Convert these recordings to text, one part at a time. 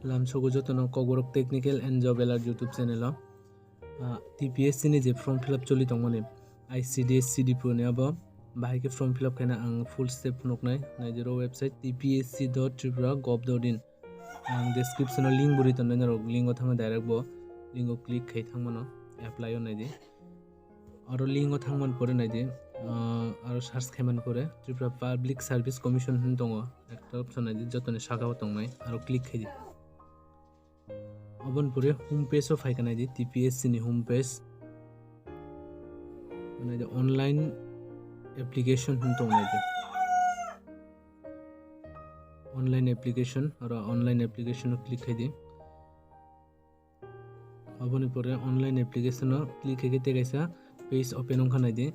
Lamsogo Joto no Kokborok Technical and Job Alert YouTube channel TPSC ni je form fill up choli tongmani ICDS CDPO ni abo bahai ke form fill up kaina ang full step noknai naijero website tpsc.tripura.gov.in ang description o link buri tonne naro link o thanga direct bo link o click khai thangmano apply o naidi aro link o thangman pore naidi aro search khaiman pore Tripura Public Service Commission hin tongo ekta option naidi jotoni shaka o tongmai aro click khai di abon pore home page of haikana di TPSC ni home page মানে online application হতো নাইজে online application আর online application click করে দি aboni pore online application click করে তে গাইসা page open অন খানাই দি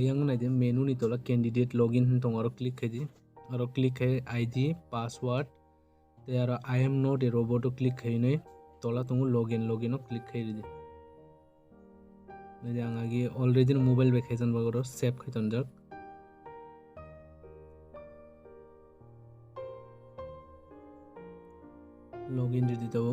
yang নাইজে মেনু নি তোলা ক্যান্ডিডেট লগইন হতো আর ক্লিক করে দি আর ক্লিক করে আইডি পাসওয়ার্ড তে আর I am not a robot click করে নে তোলা তুমি লগইন ও ক্লিক করে দি Jadi angagi already mobile vacation bagoro save khaiton jak login di ditabo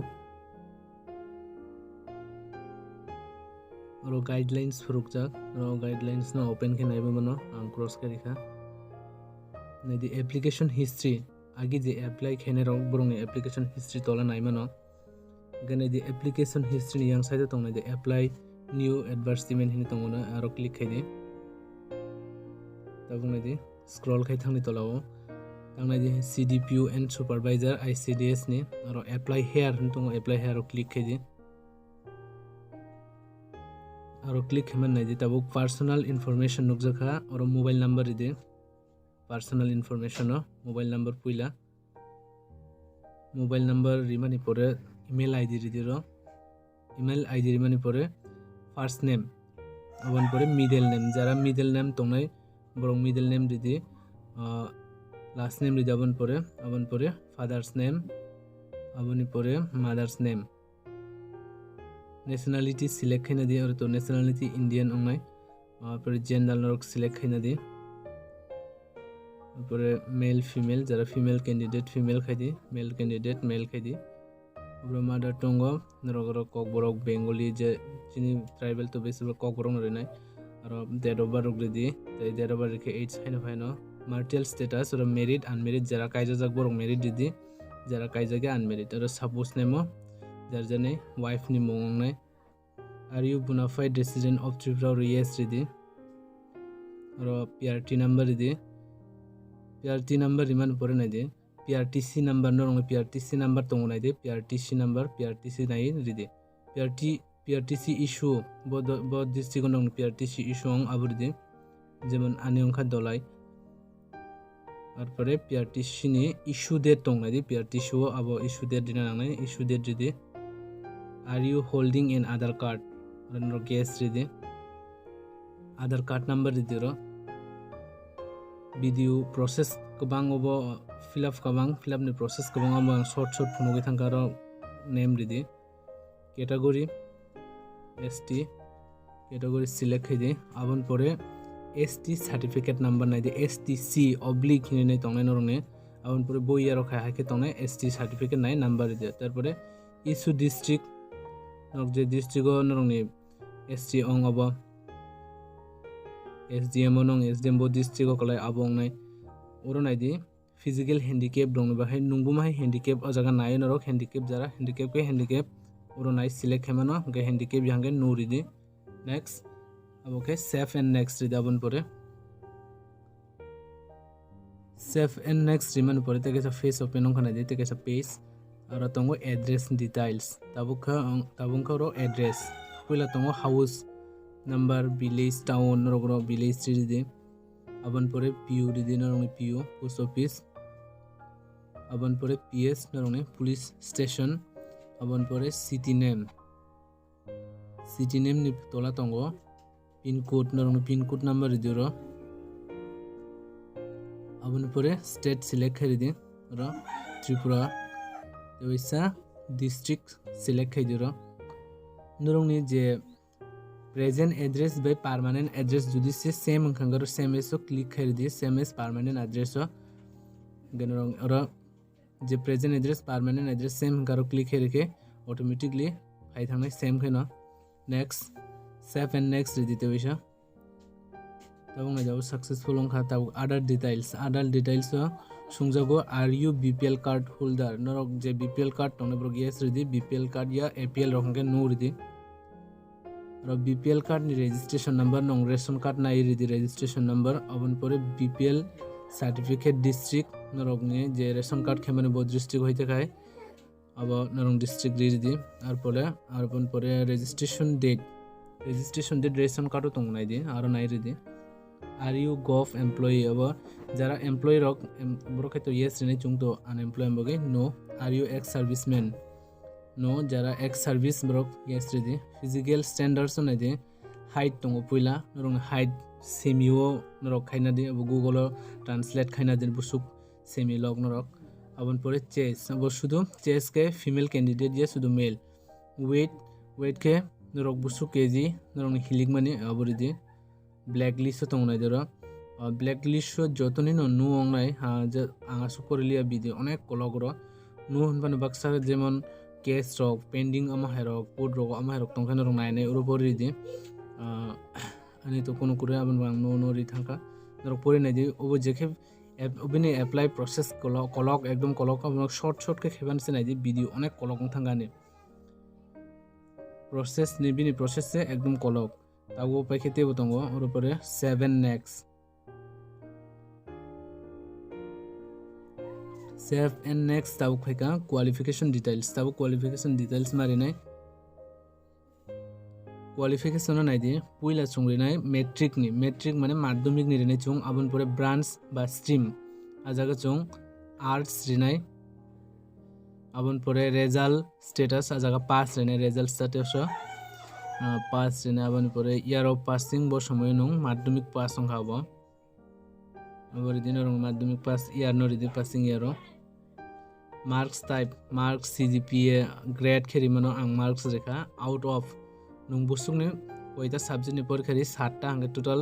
aro guidelines furuk jak aro guidelines na open ke naibe mano ang cross ke dikha nedi application history agi je apply khene rong burung application history tola nai mano gane di application history yang side tong na de apply new advertisement hini tongona aro click khai di tabung di scroll khai thangni tolao tangna di CDPO and supervisor ICDS ni aro apply here hini tongo apply here aro click khai di aro click khaman nai di tabuk personal information nukjakha aro mobile number di personal information no mobile number puila mobile number rimani pore email ID di ro email ID rimani pore first name abon pore middle name jara middle name tongnai borong middle name didi last name didi abon pore father's name aboni pore mother's name nationality select khaina di or to nationality Indian ongnai pore gender norok select khaina di pore male female jara female candidate female khai di male candidate male khai di Bro mother tongue narogoro Kokborok Bengali je chini tribal to base Kokborok narinai aro date of birth redi tai date of birth ke age haina phaino marital status or married unmarried jara kaija jak borok married didi jara kaija ge unmarried aro suppose name jar jane wife ni mongnai are you bona fide resident of Tripura or yes redi aro PRT number redi PRT number riman pore nai de PRTC number no PRTC number tongonai de PRTC number PRTC nai ridi PRTC issue bo district on PRTC issue on aburdi jemon ani onkha dolai arpore PRTC ni issue date tongnai de PRTC o abo issue date dina nangnai issue date ridi are you holding an Aadhaar card no guess ridi Aadhaar card number ridi ro video process kabang obo fill up ni process kabang amang short phunogi thangkaro name ridi category ST category select khai abon pore ST certificate number nai de STC oblique hini nai tongnai norone abon pore boi aro khai hake tongnai ST certificate nai number ridi tarpore issue district nok je district o noroni ST ong abo SDM onong SDM bo district o kolai abong nai oro nai di physical handicap dong bahai nungbu mai handicap o jaga nai norok handicap jara handicap ke handicap oro nai select khemano ge handicap yange no ridi next aboke save and next ridi abon pore save and next riman pore te kesa face open on khana dite kesa page aro tongo address details tabukha ro address puila tongo house number village town rogro village ridi abon pore PO ridi norong PO post office abon pore PS norong police station abon pore city name ni tola tongo pin code norong pin code number ridi ro abon pore state select kharidi ro Tripura toisa district select khai ro norong ni je present address by permanent address judi se same khangaro same so click khai di same as permanent address o general ora जे present address permanent address same गारो click हेरेके automatically फाइ थांनाय same खैनो next save and next रिदिते वैसा तब ना जाओ सक्सेसफुल ओंखा तब अदर डिटेल्स सुंजागो are you BPL card holder नरक जे बीपीएल कार्ड तोने ब्रो यस रिदि बीपीएल कार्ड या एपीएल रखंगे नो रिदि र बीपीएल कार्ड नि रजिस्ट्रेशन नंबर नं रेशन कार्ड नाइ रिदि रजिस्ट्रेशन नंबर अबन परे बीपीएल सर्टिफिकेट डिस्ट्रिक्ट नरक नि जे रेशन कार्ड खेमाने बो डिस्ट्रिक्ट होइते खाय अब नरं डिस्ट्रिक्ट रिदि आर अपन परे रजिस्ट्रेशन डेट रेशन कार्ड तो नाइ दि आरो नाइ रिदि आर यू गव एम्प्लॉई अब जरा एम्प्लॉई रक बरो खेतो यस रिने चुंग तो अनएम्प्लॉय बगे नो आर यू एक्स सर्विसमैन नो जरा एक्स सर्विस ब्रक यस रिदि फिजिकल स्टैंडर्ड्स नाइ दि हाइट दंगो पुइला नरं हाइट सेमिओ नरक खाइना दि अब गूगल ट्रांसलेट खाइना दि बुसुक सेमि लग नरक अबन परे चेस अब शुधु चेस के फीमेल कैंडिडेट ये शुधु मेल वेट के नरक बुसुक केजी नरं हिलिक माने अब रिदि ब्लैक लिस्ट तो नाइ दरो ब्लैक लिस्ट जतनि नु अंगनाय हा जे आंगा सुपरलिया भिडियो अनेक कलगरो नु होनबानो बाक्सा जेमन केस रक पेंडिंग अमा हेरक पोड रक अमा हेरक तंखान रक नायनाय उरपर रिदि अनि तो कोनो कुरे आबन बां नो रि थांका नरक परि नायदि ओबो जेखे ओबिनि एप्लाई प्रोसेस कलक एकदम कलक शॉर्ट के खेबान से नायदि भिडियो अनेक कलक थांगाने प्रोसेस निबिनि प्रोसेस से एकदम कलक तागो पैखेते बतंगो और परे 7 नेक्स्ट सेव एंड नेक्स्ट ताबो खैका क्वालिफिकेशन डिटेल्स मारिनाय क्वालिफिकेशन नाइदि पुइला चुंगरिनाय मेट्रिक माने माध्यमिक नि रिनाय चुंग आबन परे ब्रांच बा स्ट्रीम आजागा चुंग आर्ट्स रिनाय आबन परे रिजल्ट स्टेटस आजागा पास रिनाय रिजल्ट स्टेटस पास रिनाय आबन परे इयर ऑफ पासिंग बो समय नं माध्यमिक पास संखाबो अबरि दिन रंग माध्यमिक पास इयर नो रिदि passing year marks type marks CGPA grade खेरिमनो आं मार्क्स रेखा आउट ऑफ नं बुसुकनि कयटा सब्जेक्ट नि परीक्षारि 7टा हांगे टोटल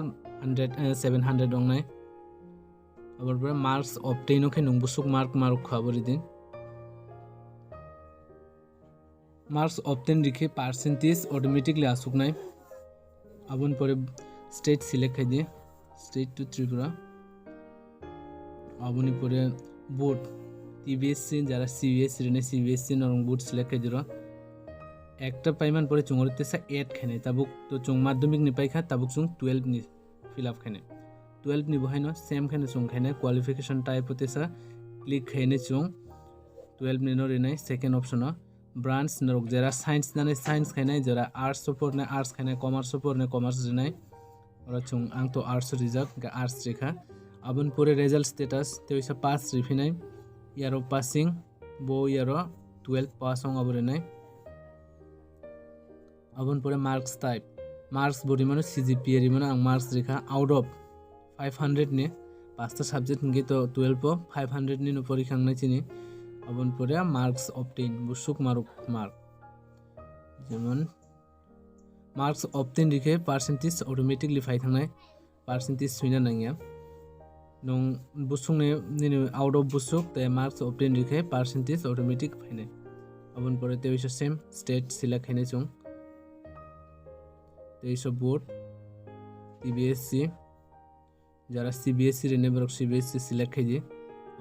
700 दंनाय अबरि परे मार्क्स ऑब्टेन के नं बुसुक मार्क खाबरि दिन मार्क्स ऑब्टेन रिखे परसेंटेज ऑटोमेटिकली आसुकनाय अबन परे स्टेट सिलेक्ट खाइदि स्टेट टू त्रिपुरा अबनि परे बोर्ड टीपीएससी जरा सीबीएससी रिने सीबीएससी नरं बोर्ड सिलेक्ट खाइदिरो एकटा पाइमान परे चुंगरते सा 8 खाने ताबुक तो चुंग माध्यमिक नि पाइखा ताबुक चुंग 12 नि फिल अप खाने 12 नि बहायनो सेम खाने चुंग खाने क्वालिफिकेशन टाइप होते सा क्लिक खाने चुंग 12 नि नो रिने सेकंड ऑप्शन ब्रांच नरक जरा साइंस नाने साइंस खाने जरा आर्ट्स सपोर्ट ने आर्ट्स खाने कॉमर्स सपोर्ट ने कॉमर्स रिने और चुंग आं तो आर्ट्स रिजल्ट गा आर्ट्स रेखा अबन पूरे रिजल्ट स्टेटस तेइसा पास रिफिनाय इयर ऑफ पासिंग बो इयर 12 पास हों अब रिनाय अबन पूरे मार्क्स टाइप मार्क्स बडी माने सीजीपीए रि माने आं मार्क्स रेखा आउट ऑफ 500 ने पांचटा सब्जेक्ट नगे तो 12 पो 500 नि नो परीक्षांनाय चिनि अबन पूरे मार्क्स ऑब्टेन बुसुक मार्क जेमन मार्क्स ऑब्टेन रिखे परसेंटेज ऑटोमेटिकली फाइ थांनाय परसेंटेज सुइना नांगिया नं बुसुंने नि आउट ऑफ बुसुक ते मार्क्स ऑब्टेन रिखे परसेंटेज ऑटोमेटिक फाइनाय अबन परे तेइसा सेम स्टेट सिलेक्ट खाइनाय चुं तेइसा बोर्ड टीपीएससी जरा सीबीएससी रिने बरक सीबीएससी सिलेक्ट खाइदि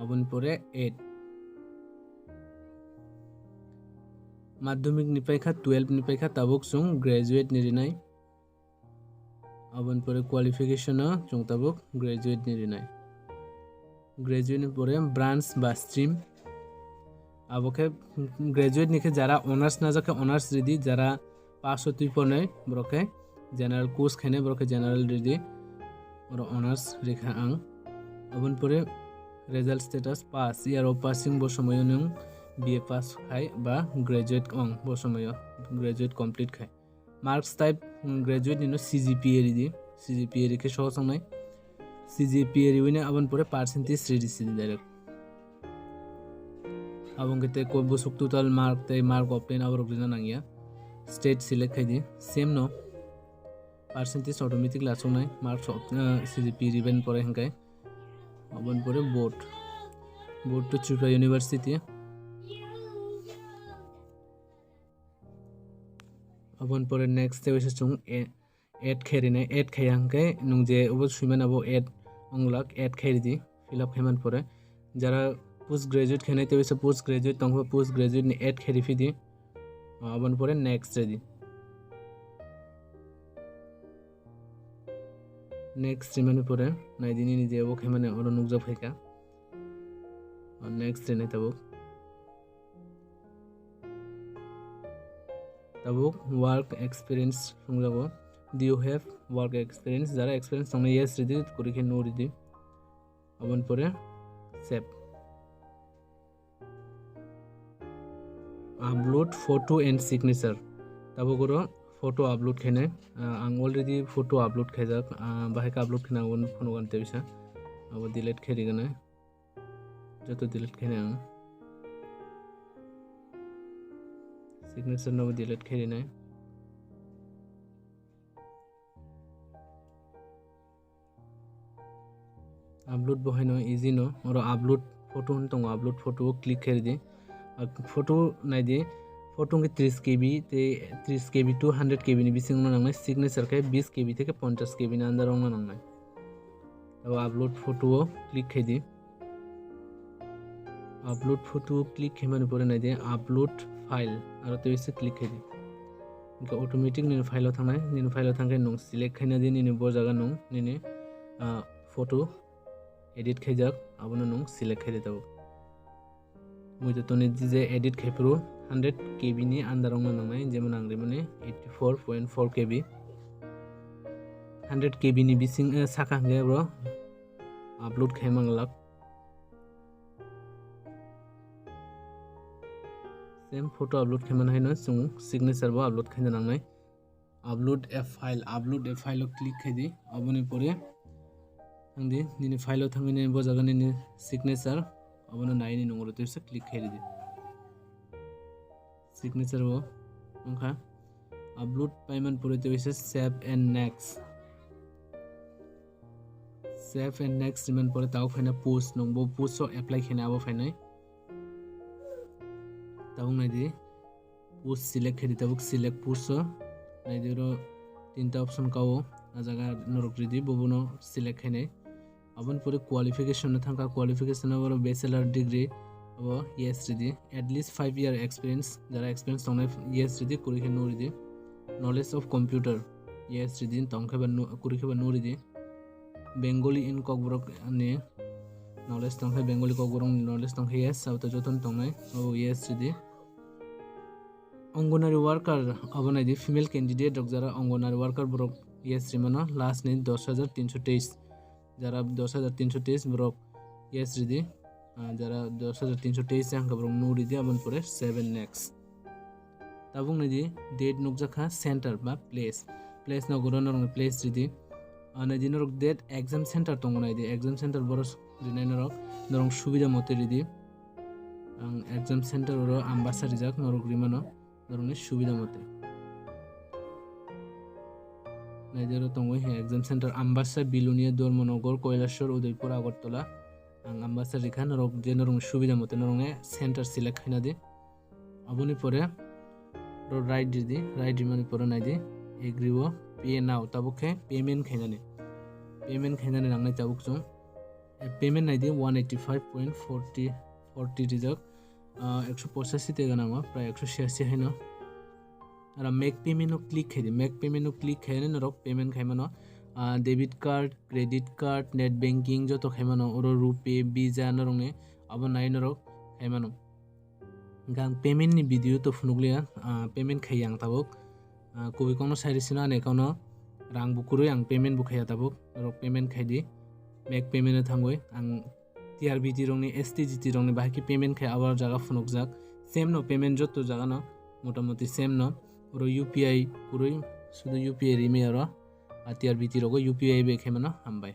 अबन परे 8 माध्यमिक नि पाइखा 12 नि पाइखा ताबुक चुं ग्रेजुएट नि रिनाय अबन परे क्वालिफिकेशन चुं ताबुक ग्रेजुएट नि रिनाय ग्रेजुएट नि परे ब्रांच बा स्ट्रीम अबके ग्रेजुएट निखे जरा ऑनर्स ना जाके ऑनर्स रिदि जरा पास होती पने ब्रके जनरल कोर्स खाने ब्रके जनरल रिदि और ऑनर्स रेखा आं अबन परे result status pass year of passing बो समय नों बीए पास खाय बा ग्रेजुएट अं बो समय ग्रेजुएट कंप्लीट खाय मार्क्स टाइप ग्रेजुएट निनो सीजीपीए रिदि सीजीपीए रिखे सह संनाय सीजीपीए रिविने अबन परे परसेंटेज रिदि सिदि डायरेक्ट अबन केते को बुसुक टोटल मार्क ते मार्क ऑब्टेन अबर रिना नांगिया स्टेट सिलेक्ट खाइदि सेम नो परसेंटेज ऑटोमेटिक लासुनाय मार्क्स ऑफ सीजीपीए रिवेन परे हंकाय अबन परे board board to Tripura University abon pore next te wise chung add khairine add khayang ke nung je obo suiman abo add onglak add khairi di fill up khayman pore jara post graduate khainai te wise post graduate tongba post graduate ni add khairi fidi abon pore next di next mane pore naidini ni je obo khaimane oro nukja phaika next ne tabuk work experience sungjago do you have work experience jara experience songne yes ridi korike no ridi abon pore save upload photo and signature tabogoro photo upload khene ang already photo upload khaijak bahai ka upload khena abon phone gante bisa abo delete kheri gana joto delete khene ang signature no delete kheri nai upload bohai no easy no oro upload photo hun tong upload photo click kheri di photo nai di photo nge 30 kb te 30 kb to 100 kb ni bising no nangnai signature kai 20 kb theke 50 kb ni andar ong nangnai abo upload photo click khai di upload photo click khemani pore nai di upload file aro te wise click khai di inka automatic ni file thangnai ni file thangkai nong select khaina di ni bo jaga nong ni photo edit khaijak abono nong select khai ditabo mujo toni je edit khaipro 100 kb ni andarong nangnai jemon angri mane 84.4 kb 100 kb ni bising saka nge bro upload khaimanglak same photo upload khaiman haino chung signature bo upload khaina nangnai upload a file o click khaidi aboni pore angdi nini file o thangine bo jaga ni signature abono naini nongro tese click khairi di signature bo ongkha upload payment pore te wise save and next man pore taw phaina post nongbo post o apply khena abo phainai tabung nai di post select khedi tabuk select post nai diro tinta option kawo ajaga norok ridi bobono select khainai abon pore qualification na thangka qualification abo bachelor degree abo yes ridi at least 5 year experience jara experience tongnai yes ridi kurikhe no ridi knowledge of computer yes ridi tongkhe ba kurikhe ba no ridi bengali in kokborok ani knowledge tongkhe bengali kokborok knowledge tongkhe yes auto joton tongnai abo yes ridi Anganwadi worker অবনাইদি female candidate যারা Anganwadi worker ব্রক yes রিমানো last নেই 10323 যারা 10323 ব্রক yes রিদি যারা 10323 আঙ্কা ব্রক নো রিদি আবন পরে 7 নেক্সট তাবুং নেদি ডেট নুকজাখা সেন্টার বা প্লেস নগর নরং প্লেস রিদি আনাদি নরক ডেট এক্সাম সেন্টার তঙ্গনাইদি এক্সাম সেন্টার বড় রিনাই নরং সুবিধা মতে রিদি এক্সাম সেন্টার ওর আম্বাসা রিজাক নরক রিমানো ধরনের সুবিধা মতে নাইজারো তঙ্গই এক্সাম সেন্টার আম্বাসা বিলুনিয়া ধর্মনগর কৈলাসর উদয়পুর আগরতলা আম্বাসা রেখা নরক যে নরং সুবিধা মতে নরঙে সেন্টার সিলেক্ট খাইনা দি আবনি পরে রাইট দি মানে পরে নাই দি এগ্রিও পে নাও তাবুকে পেমেন্ট খাইনানি নাংনাই তাবুক जों पेमेंट नाइदि 185.40 रिजक 185 तेगा नामा प्राय 186 हैन र मेक पेमेंट नो क्लिक खाइदि मेक पेमेंट नो क्लिक खाइने नरक पेमेंट खाइमानो debit card credit card net banking जतो खाइमानो ओरो रुपे वीजा नरंने अब नाइ नरक खाइमानो गां पेमेंट नि भिडियो तो फुनुगलिया पेमेंट खाइयां ताबक कोबि कोनो साइरिसिना ने कोनो रां बुकुरै आं पेमेंट बुखाया ताबक नरक पेमेंट खाइदि मेक पेमेंट थांगoi आं TRBT रंगनि STGT रंगनि बाकी पेमेंट खाय आबार जागा फुनुकजाक सेम नो पेमेंट जतो जागा न मोटामोटी सेम न ओरो UPI कुरै सुदु UPI रिमे आरो TRBT रगो UPI बे खायमानो हामबाय।